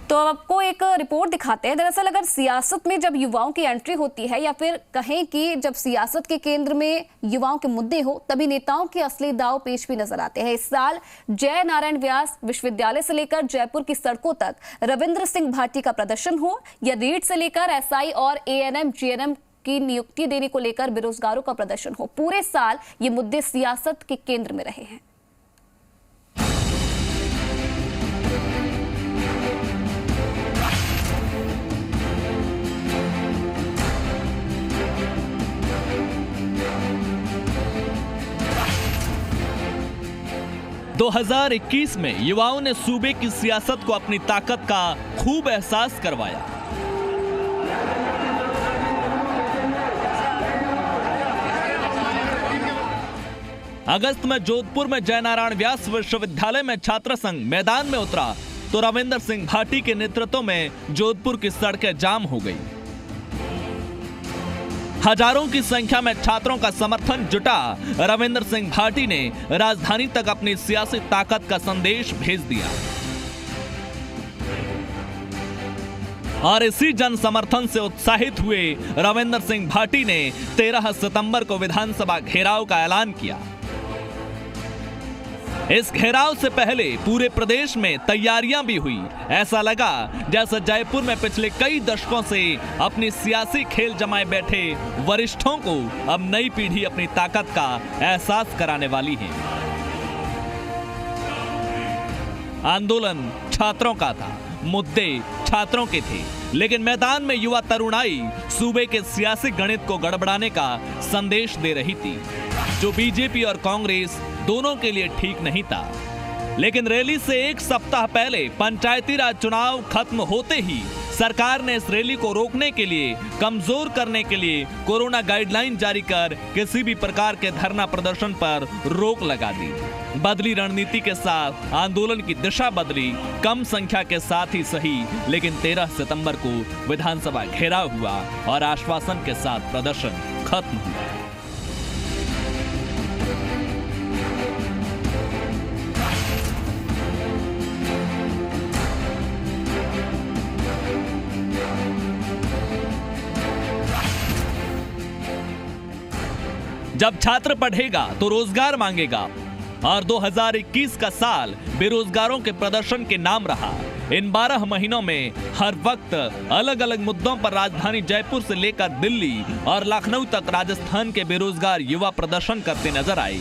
तो आपको एक रिपोर्ट दिखाते हैं। दरअसल अगर सियासत में जब युवाओं की एंट्री होती है या फिर कहें कि जब सियासत के केंद्र में युवाओं के मुद्दे हो, तभी नेताओं के असली दांव पेच भी नजर आते हैं। इस साल जय नारायण व्यास विश्वविद्यालय से लेकर जयपुर की सड़कों तक रविंद्र सिंह भाटी का प्रदर्शन हो या रीट से लेकर एसआई और एएनएम जीएनएम की नियुक्ति देने को लेकर बेरोजगारों का प्रदर्शन हो, पूरे साल ये मुद्दे सियासत के केंद्र में रहे हैं। दो 2021 में युवाओं ने सूबे की सियासत को अपनी ताकत का खूब एहसास करवाया। अगस्त में जोधपुर में जय नारायण व्यास विश्वविद्यालय में छात्र संघ मैदान में उतरा तो रविंद्र सिंह भाटी के नेतृत्व में जोधपुर की सड़कें जाम हो गई। हजारों की संख्या में छात्रों का समर्थन जुटा। रविंद्र सिंह भाटी ने राजधानी तक अपनी सियासी ताकत का संदेश भेज दिया और इसी जन समर्थन से उत्साहित हुए रविंद्र सिंह भाटी ने 13 सितंबर को विधानसभा घेराव का ऐलान किया। इस घेराव से पहले पूरे प्रदेश में तैयारियां भी हुई। ऐसा लगा जैसे जयपुर में पिछले कई दशकों से अपनी सियासी खेल जमाए बैठे वरिष्ठों को अब नई पीढ़ी अपनी ताकत का एहसास कराने वाली है। आंदोलन छात्रों का था, मुद्दे छात्रों के थे, लेकिन मैदान में युवा तरुणाई सूबे के सियासी गणित को गड़बड़ाने का संदेश दे रही थी, जो बीजेपी और कांग्रेस दोनों के लिए ठीक नहीं था। लेकिन रैली से एक सप्ताह पहले पंचायती राज चुनाव खत्म होते ही सरकार ने इस रैली को रोकने के लिए, कमजोर करने के लिए कोरोना गाइडलाइन जारी कर किसी भी प्रकार के धरना प्रदर्शन पर रोक लगा दी। बदली रणनीति के साथ आंदोलन की दिशा बदली, कम संख्या के साथ ही सही, लेकिन 13 सितंबर को विधानसभा घेराव हुआ और आश्वासन के साथ प्रदर्शन खत्म हुआ। जब छात्र पढ़ेगा तो रोजगार मांगेगा और 2021 का साल बेरोजगारों के प्रदर्शन के नाम रहा। इन 12 महीनों में हर वक्त अलग अलग मुद्दों पर राजधानी जयपुर से लेकर दिल्ली और लखनऊ तक राजस्थान के बेरोजगार युवा प्रदर्शन करते नजर आए।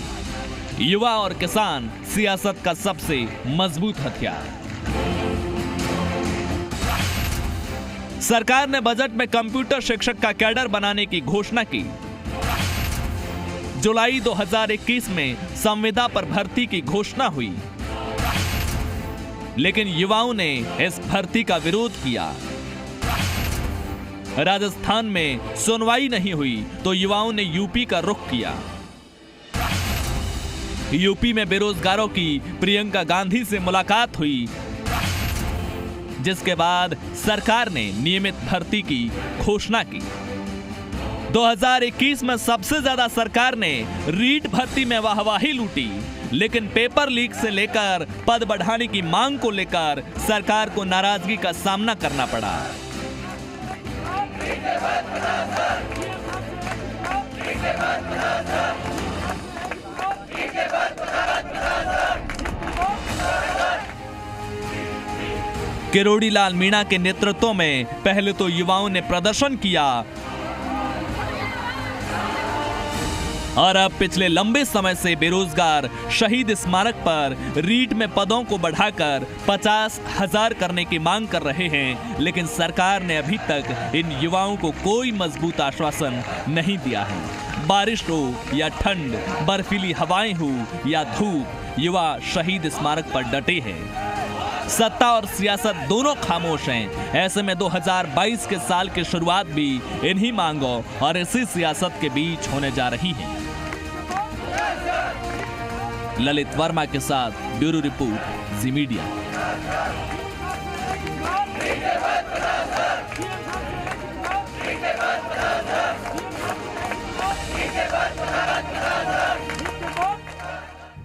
युवा और किसान सियासत का सबसे मजबूत हथियार। सरकार ने बजट में कंप्यूटर शिक्षक का कैडर बनाने की घोषणा की। जुलाई 2021 में संविदा पर भर्ती की घोषणा हुई, लेकिन युवाओं ने इस भर्ती का विरोध किया। राजस्थान में सुनवाई नहीं हुई तो युवाओं ने यूपी का रुख किया। यूपी में बेरोजगारों की प्रियंका गांधी से मुलाकात हुई, जिसके बाद सरकार ने नियमित भर्ती की घोषणा की। 2021 में सबसे ज्यादा सरकार ने रीट भर्ती में वाहवाही लूटी, लेकिन पेपर लीक से लेकर पद बढ़ाने की मांग को लेकर सरकार को नाराजगी का सामना करना पड़ा। किरोड़ी लाल मीणा के नेतृत्व में पहले तो युवाओं ने प्रदर्शन किया और अब पिछले लंबे समय से बेरोजगार शहीद स्मारक पर रीट में पदों को बढ़ाकर 50,000 करने की मांग कर रहे हैं, लेकिन सरकार ने अभी तक इन युवाओं को कोई मजबूत आश्वासन नहीं दिया है। बारिश हो या ठंड, बर्फीली हवाएं हो या धूप, युवा शहीद स्मारक पर डटे हैं। सत्ता और सियासत दोनों खामोश हैं। ऐसे में 2022 के साल की शुरुआत भी इन्हीं मांगों और इसी सियासत के बीच होने जा रही है। ललित वर्मा के साथ ब्यूरो रिपोर्ट, जी मीडिया।